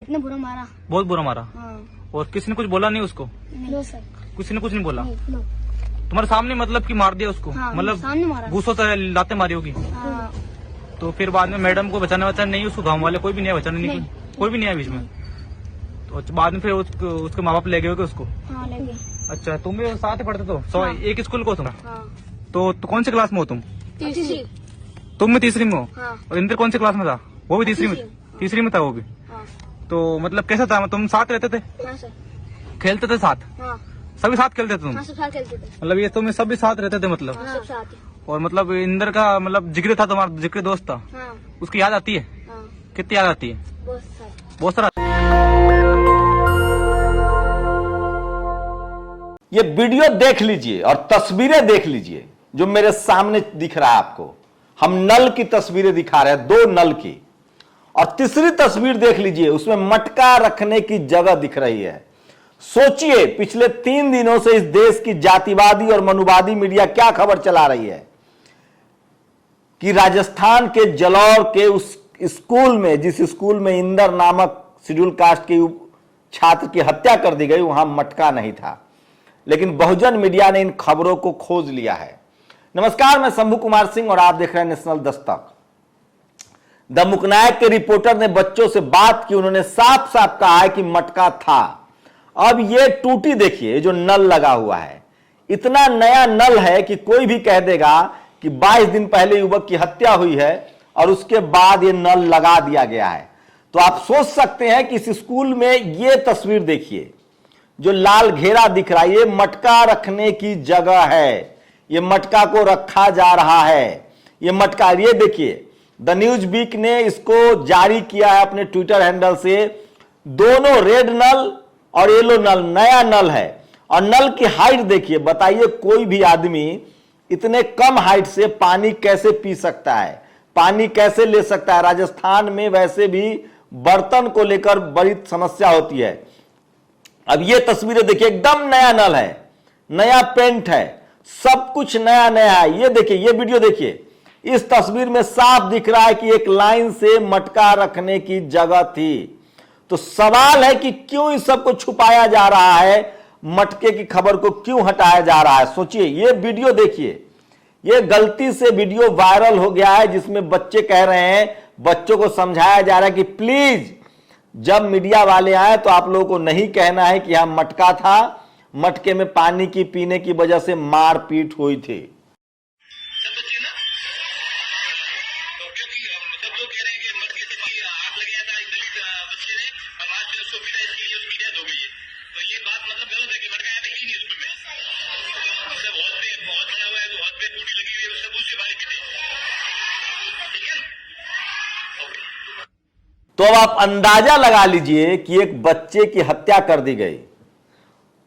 इतना बुरा मारा, बहुत बुरा मारा। हाँ। और किसी ने कुछ बोला नहीं उसको? लो सर, किसी ने कुछ नहीं बोला? लो। तुम्हारे सामने मतलब कि मार दिया उसको? हाँ, मतलब सामने मारा। घूसों से लाते मारी होगी? हाँ। तो फिर बाद में मैडम को बचाने नहीं, उसको गाँव वाले कोई भी नहीं आया बचाने? नहीं, कोई भी नहीं आया बीच में? तो बाद में फिर उसके माँ बाप ले गए होगे उसको? हाँ, ले गए। अच्छा, तुम भी साथ ही पढ़ते तो? हाँ। एक स्कूल को तुम? हाँ। तो कौन सी क्लास में हो तुम? तीसरी। तुम भी तीसरी में हो? हाँ। और इंद्र कौन सी क्लास में था? वो भी तीसरी में? तीसरी। तीसरी में था वो भी? हाँ। तो मतलब कैसा था, तुम साथ रहते थे? हाँ सर। खेलते थे साथ? हाँ। सभी साथ खेलते थे तुम? हाँ, सब साथ खेलते थे। मतलब ये तुम सब भी साथ रहते थे मतलब? हाँ, सब साथ ही। और मतलब इंद्र का मतलब जिक्र था, तुम्हारा जिक्र दोस्त था, हाँ। उसकी याद आती है? हाँ, कितनी याद आती है? बहुत सारे। बहुत सारा। ये वीडियो देख लीजिए और तस्वीरें देख लीजिए जो मेरे सामने दिख रहा है आपको। हम नल की तस्वीरें दिखा रहे हैं, 2 नल की। और तीसरी तस्वीर देख लीजिए, उसमें मटका रखने की जगह दिख रही है। सोचिए, पिछले 3 दिनों से इस देश की जातिवादी और मनुवादी मीडिया क्या खबर चला रही है कि राजस्थान के जलौर के उस स्कूल में, जिस स्कूल में इंदर नामक शेड्यूल कास्ट के छात्र की हत्या कर दी गई, वहां मटका नहीं था। लेकिन बहुजन मीडिया ने इन खबरों को खोज लिया है। नमस्कार, मैं शंभू कुमार सिंह और आप देख रहे हैं नेशनल दस्तक। द मुकनायक के रिपोर्टर ने बच्चों से बात की, उन्होंने साफ साफ कहा है कि मटका था। अब ये टूटी देखिए जो नल लगा हुआ है, इतना नया नल है कि कोई भी कह देगा कि 22 दिन पहले युवक की हत्या हुई है और उसके बाद ये नल लगा दिया गया है। तो आप सोच सकते हैं कि इस स्कूल में ये तस्वीर देखिए, जो लाल घेरा दिख रहा है, ये मटका रखने की जगह है। ये मटका को रखा जा रहा है। ये मटका, ये देखिए, द न्यूज वीक ने इसको जारी किया है अपने ट्विटर हैंडल से। दोनों रेड नल और येलो नल, नया नल है। और नल की हाइट देखिए, बताइए कोई भी आदमी इतने कम हाइट से पानी कैसे पी सकता है, पानी कैसे ले सकता है। राजस्थान में वैसे भी बर्तन को लेकर बड़ी समस्या होती है। अब ये तस्वीरें देखिए, एकदम नया नल है, नया पेंट है, सब कुछ नया नया है। ये देखिए, ये वीडियो देखिए, इस तस्वीर में साफ दिख रहा है कि एक लाइन से मटका रखने की जगह थी। तो सवाल है कि क्यों इस सब को छुपाया जा रहा है, मटके की खबर को क्यों हटाया जा रहा है। सोचिए, ये वीडियो देखिए, ये गलती से वीडियो वायरल हो गया है जिसमें बच्चे कह रहे हैं, बच्चों को समझाया जा रहा है कि प्लीज जब मीडिया वाले आए तो आप लोगों को नहीं कहना है कि यहां मटका था, मटके में पानी की पीने की वजह से मारपीट हुई थी। तो अब आप अंदाजा लगा लीजिए कि एक बच्चे की हत्या कर दी गई।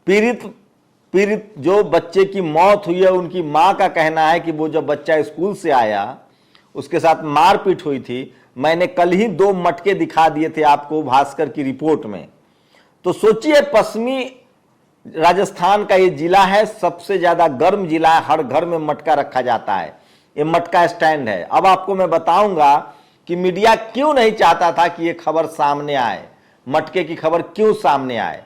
पीड़ित जो बच्चे की मौत हुई है, उनकी मां का कहना है कि वो जब बच्चा स्कूल से आया उसके साथ मारपीट हुई थी। मैंने कल ही 2 मटके दिखा दिए थे आपको भास्कर की रिपोर्ट में। तो सोचिए, पश्चिमी राजस्थान का ये जिला है, सबसे ज्यादा गर्म जिला है, हर घर में मटका रखा जाता है। ये मटका स्टैंड है। अब आपको मैं बताऊंगा कि मीडिया क्यों नहीं चाहता था कि ये खबर सामने आए, मटके की खबर क्यों सामने आए।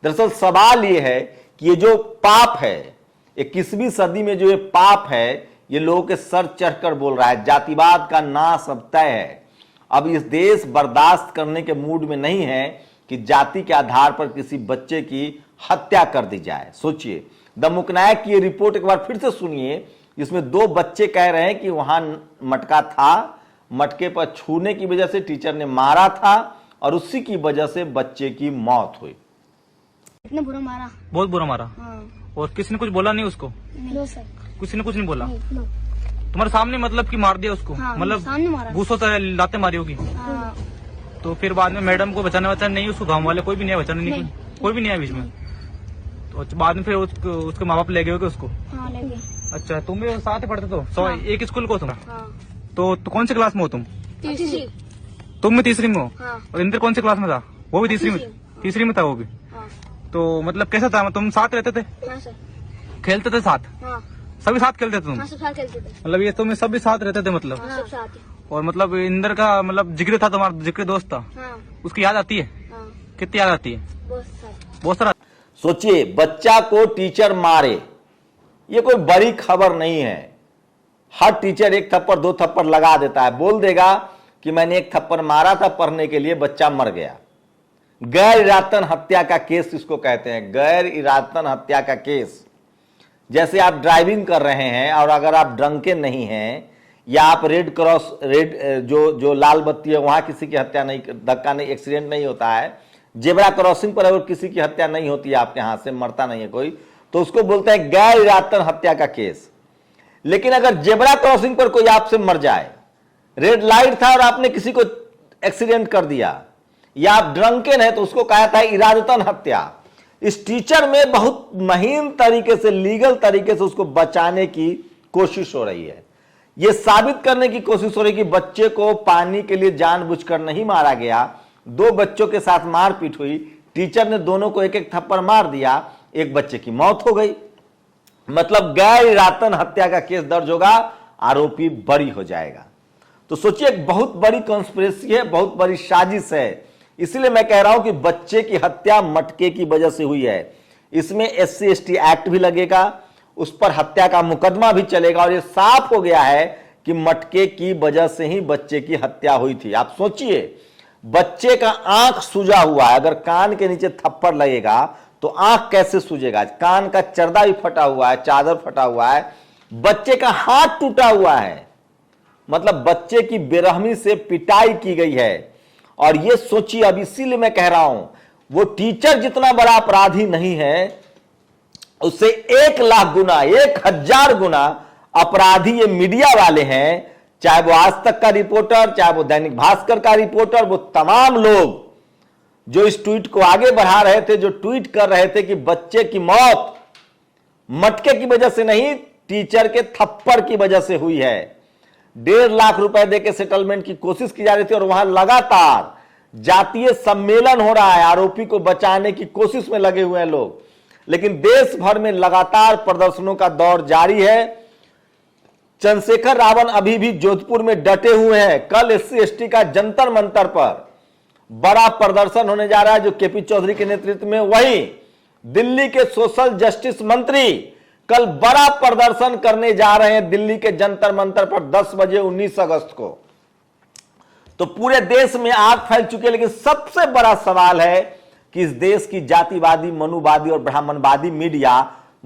दरअसल सवाल ये है कि ये जो पाप है, 21वीं सदी में जो ये पाप है, ये लोगों के सर चढ़कर बोल रहा है। जातिवाद का नाश अब तय है। अब इस देश बर्दाश्त करने के मूड में नहीं है कि जाति के आधार पर किसी बच्चे की हत्या कर दी जाए। सोचिए, द मुकनायक की ये रिपोर्ट एक बार फिर से सुनिए, जिसमें 2 बच्चे कह रहे हैं कि वहां मटका था, मटके पर छूने की वजह से टीचर ने मारा था और उसी की वजह से बच्चे की मौत हुई। इतना बुरा मारा, बहुत बुरा मारा। हाँ। और किसी ने कुछ बोला नहीं उसको? लो सर, किसी ने कुछ नहीं बोला? लो। तुम्हारे सामने मतलब कि मार दिया उसको? हाँ, मतलब सामने मारा। घूसों से लाते मारी होगी? हाँ। तो फिर बाद में मैडम को बचाने नहीं, उसको गाँव वाले कोई भी नहीं आया बचाने? नहीं, कोई भी नहीं आया बीच में? तो बाद में फिर उसके माँ बाप ले गए होगे उसको? हाँ, ले गए। अच्छा, तुम भी साथ ही पढ़ते तो? हाँ। एक स्कूल को तुम? हाँ। तो कौन सी क्लास में हो तुम? तीसरी। तुम भी तीसरी में हो? हाँ। और इंद्र कौन सी क्लास में था? वो भी तीसरी में? तीसरी। तीसरी में था वो भी? हाँ। तो मतलब कैसा था, तुम साथ रहते थे? हाँ सर। खेलते थे साथ? हाँ। सभी साथ खेलते थे तुम? हाँ, सब साथ खेलते थे। मतलब ये तुम सभी साथ रहते थे मतलब? हाँ, सब साथ ही। और मतलब इंदर का मतलब जिक्र था, तुम्हारा जिक्र दोस्त था, हाँ। उसकी याद आती है? कितनी याद आती है? बहुत सारा। सोचिए, बच्चा को टीचर मारे, ये कोई बड़ी खबर नहीं है। हर टीचर एक थप्पड़ दो थप्पड़ लगा देता है, बोल देगा कि मैंने एक थप्पड़ मारा था पढ़ने के लिए, बच्चा मर गया। गैर इरादतन हत्या का केस इसको कहते हैं, गैर इरादतन हत्या का केस। जैसे आप ड्राइविंग कर रहे हैं और अगर आप ड्रंकन नहीं हैं या आप रेड क्रॉस जो लाल बत्ती है वहां किसी की हत्या नहीं, धक्का नहीं, एक्सीडेंट नहीं होता है, जेब्रा क्रॉसिंग पर अगर किसी की हत्या नहीं होती है, आपके हाथ से मरता नहीं है कोई, तो उसको बोलते हैं गैर इरादतन हत्या का केस। लेकिन अगर जेब्रा क्रॉसिंग पर कोई आपसे मर जाए, रेड लाइट था और आपने किसी को एक्सीडेंट कर दिया, या आप ड्रंकन है, तो उसको कहा था इरादतन हत्या। इस टीचर में बहुत महीन तरीके से, लीगल तरीके से उसको बचाने की कोशिश हो रही है। यह साबित करने की कोशिश हो रही है कि बच्चे को पानी के लिए जानबूझकर नहीं मारा गया। दो बच्चों के साथ मारपीट हुई, टीचर ने दोनों को एक एक थप्पड़ मार दिया, एक बच्चे की मौत हो गई। मतलब गैर इरादतन हत्या का केस दर्ज होगा, आरोपी बरी हो जाएगा। तो सोचिए, एक बहुत बड़ी कॉन्स्पिरेसी है, बहुत बड़ी साजिश है। इसलिए मैं कह रहा हूं कि बच्चे की हत्या मटके की वजह से हुई है। इसमें SC/ST एक्ट भी लगेगा, उस पर हत्या का मुकदमा भी चलेगा, और यह साफ हो गया है कि मटके की वजह से ही बच्चे की हत्या हुई थी। आप सोचिए, बच्चे का आंख सूजा हुआ है, अगर कान के नीचे थप्पड़ लगेगा तो आंख कैसे सूजेगा? कान का चर्दा भी फटा हुआ है, चादर फटा हुआ है, बच्चे का हाथ टूटा हुआ है। मतलब बच्चे की बेरहमी से पिटाई की गई है। और ये सोचिए, अब इसीलिए मैं कह रहा हूं, वो टीचर जितना बड़ा अपराधी नहीं है, उससे 1,00,000 गुना, 1,000 गुना अपराधी ये मीडिया वाले हैं। चाहे वो आज तक का रिपोर्टर, चाहे वो दैनिक भास्कर का रिपोर्टर, वो तमाम लोग जो इस ट्वीट को आगे बढ़ा रहे थे, जो ट्वीट कर रहे थे कि बच्चे की मौत मटके की वजह से नहीं, टीचर के थप्पड़ की वजह से हुई है। 1.5 लाख रुपए देके सेटलमेंट की कोशिश की जा रही थी, और वहां लगातार जातीय सम्मेलन हो रहा है, आरोपी को बचाने की कोशिश में लगे हुए हैं लोग। लेकिन देश भर में लगातार प्रदर्शनों का दौर जारी है। चंद्रशेखर रावण अभी भी जोधपुर में डटे हुए हैं। कल SC/ST का जंतर मंतर पर बड़ा प्रदर्शन होने जा रहा है, जो KP चौधरी के नेतृत्व में। वहीं दिल्ली के सोशल जस्टिस मंत्री कल बड़ा प्रदर्शन करने जा रहे हैं दिल्ली के जंतर मंतर पर 10 बजे 19 अगस्त को। तो पूरे देश में आग फैल चुकी है। लेकिन सबसे बड़ा सवाल है कि इस देश की जातिवादी, मनुवादी और ब्राह्मणवादी मीडिया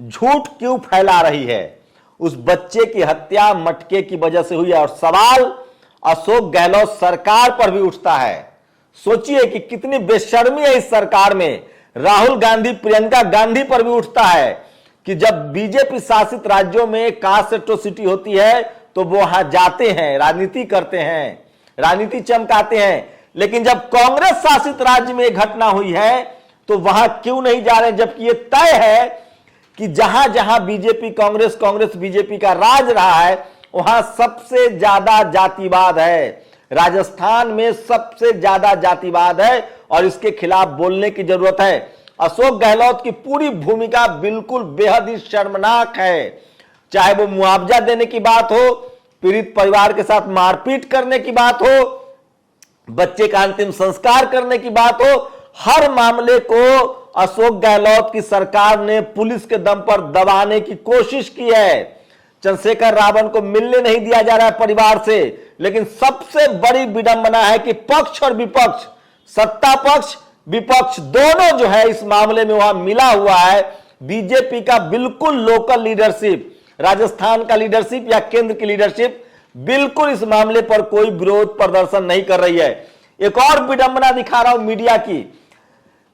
झूठ क्यों फैला रही है? उस बच्चे की हत्या मटके की वजह से हुई है, और सवाल अशोक गहलोत सरकार पर भी उठता है। सोचिए कि कितनी बेशर्मी है इस सरकार में। राहुल गांधी, प्रियंका गांधी पर भी उठता है कि जब बीजेपी शासित राज्यों में कास्ट एट्रोसिटी होती है तो वो वहां जाते हैं, राजनीति करते हैं, राजनीति चमकाते हैं। लेकिन जब कांग्रेस शासित राज्य में घटना हुई है तो वहां क्यों नहीं जा रहे? जबकि ये तय है कि जहां जहां बीजेपी कांग्रेस, कांग्रेस बीजेपी का राज रहा है, वहां सबसे ज्यादा जातिवाद है। राजस्थान में सबसे ज्यादा जातिवाद है, और इसके खिलाफ बोलने की जरूरत है। अशोक गहलोत की पूरी भूमिका बिल्कुल बेहद ही शर्मनाक है। चाहे वो मुआवजा देने की बात हो, पीड़ित परिवार के साथ मारपीट करने की बात हो, बच्चे का अंतिम संस्कार करने की बात हो, हर मामले को अशोक गहलोत की सरकार ने पुलिस के दम पर दबाने की कोशिश की है। चंद्रशेखर रावण को मिलने नहीं दिया जा रहा है परिवार से। लेकिन सबसे बड़ी विडंबना है कि पक्ष और विपक्ष, सत्ता पक्ष विपक्ष दोनों जो है इस मामले में वहां मिला हुआ है। बीजेपी का बिल्कुल लोकल लीडरशिप, राजस्थान का लीडरशिप या केंद्र की लीडरशिप बिल्कुल इस मामले पर कोई विरोध प्रदर्शन नहीं कर रही है। एक और विडंबना दिखा रहा हूं मीडिया की।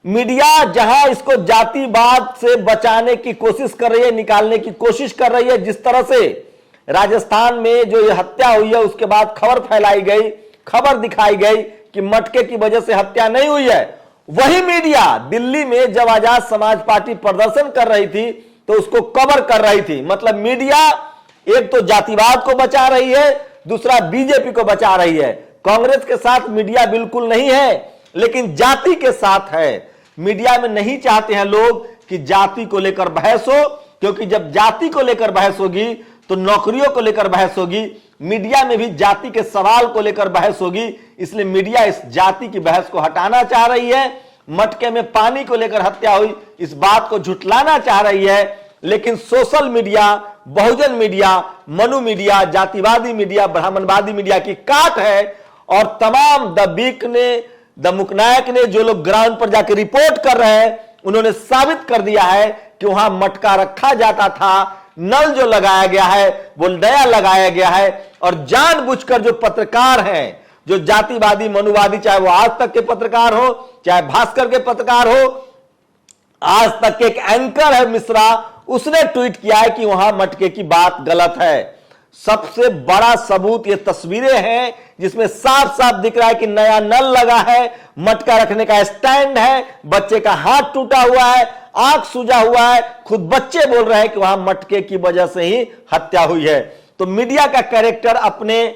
मीडिया जहां इसको जातिवाद से बचाने की कोशिश कर रही है, निकालने की कोशिश कर रही है, जिस तरह से राजस्थान में जो ये हत्या हुई है उसके बाद खबर फैलाई गई, खबर दिखाई गई कि मटके की वजह से हत्या नहीं हुई है, वही मीडिया दिल्ली में जब आजाद समाज पार्टी प्रदर्शन कर रही थी तो उसको कवर कर रही थी। मतलब मीडिया एक तो जातिवाद को बचा रही है, दूसरा बीजेपी को बचा रही है। कांग्रेस के साथ मीडिया बिल्कुल नहीं है, लेकिन जाति के साथ है। मीडिया में नहीं चाहते हैं लोग कि जाति को लेकर बहस हो, क्योंकि जब जाति को लेकर बहस होगी तो नौकरियों को लेकर बहस होगी, मीडिया में भी जाति के सवाल को लेकर बहस होगी। इसलिए मीडिया इस जाति की बहस को हटाना चाह रही है मटके में पानी को लेकर हत्या हुई, इस बात को झुटलाना चाह रही है। लेकिन सोशल मीडिया, बहुजन मीडिया, मनु मीडिया, जातिवादी मीडिया, ब्राह्मणवादी मीडिया की काट है। और तमाम द बीक ने, द मुकनायक ने, जो लोग ग्राउंड पर जाकर रिपोर्ट कर रहे हैं, उन्होंने साबित कर दिया है कि वहां मटका रखा जाता था, नल जो लगाया गया है वो नया लगाया गया है। और जानबूझकर जो पत्रकार हैं, जो जातिवादी, मनुवादी, चाहे वो आज तक के पत्रकार हो, चाहे भास्कर के पत्रकार हो, आज तक के एक एंकर है मिश्रा, उसने ट्वीट किया है कि वहां मटके की बात गलत है। सबसे बड़ा सबूत ये तस्वीरें हैं जिसमें साफ साफ दिख रहा है कि नया नल लगा है, मटका रखने का स्टैंड है, बच्चे का हाथ टूटा हुआ है, आंख सूजा हुआ है। खुद बच्चे बोल रहे हैं कि वहां मटके की वजह से ही हत्या हुई है। तो मीडिया का कैरेक्टर अपने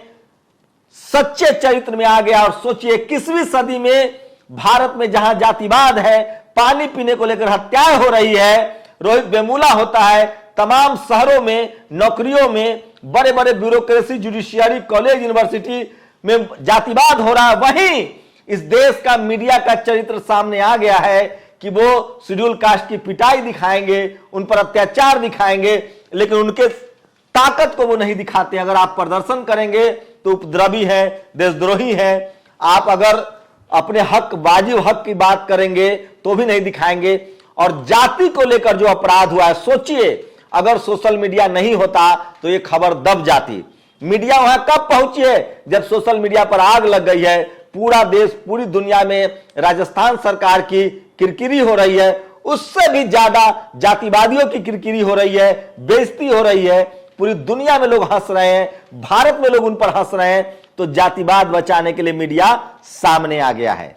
सच्चे चरित्र में आ गया। और सोचिए 21वीं सदी में भारत में जहां जातिवाद है, पानी पीने को लेकर हत्याएं हो रही है, रोहित वेमुला होता है, तमाम शहरों में, नौकरियों में, बड़े बड़े ब्यूरोक्रेसी, जुडिशियरी, कॉलेज, यूनिवर्सिटी में जातिवाद हो रहा है। वहीं इस देश का मीडिया का चरित्र सामने आ गया है कि वो शेड्यूल कास्ट की पिटाई दिखाएंगे, उन पर अत्याचार दिखाएंगे, लेकिन उनके ताकत को वो नहीं दिखाते। अगर आप प्रदर्शन करेंगे तो उपद्रवी है, देशद्रोही है। आप अगर अपने हक, वाजिब हक की बात करेंगे तो भी नहीं दिखाएंगे। और जाति को लेकर जो अपराध हुआ है, सोचिए अगर सोशल मीडिया नहीं होता तो ये खबर दब जाती। मीडिया वहां कब पहुंची है? जब सोशल मीडिया पर आग लग गई है। पूरा देश, पूरी दुनिया में राजस्थान सरकार की किरकिरी हो रही है, उससे भी ज्यादा जातिवादियों की किरकिरी हो रही है, बेइज्जती हो रही है। पूरी दुनिया में लोग हंस रहे हैं, भारत में लोग उन पर हंस रहे हैं। तो जातिवाद बचाने के लिए मीडिया सामने आ गया है।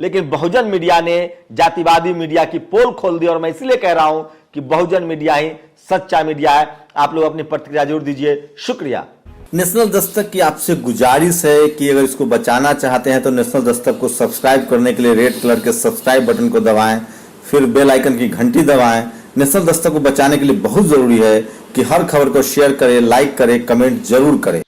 लेकिन बहुजन मीडिया ने जातिवादी मीडिया की पोल खोल दी। और मैं इसलिए कह रहा हूं कि बहुजन मीडिया ही सच्चा मीडिया है। आप लोग अपनी प्रतिक्रिया जरूर दीजिए। शुक्रिया। नेशनल दस्तक की आपसे गुजारिश है कि अगर इसको बचाना चाहते हैं तो नेशनल दस्तक को सब्सक्राइब करने के लिए रेड कलर के सब्सक्राइब बटन को दबाएं, फिर बेल आइकन की घंटी दबाएं। नेशनल दस्तक को बचाने के लिए बहुत जरूरी है कि हर खबर को शेयर करें, लाइक करें, कमेंट जरूर करें।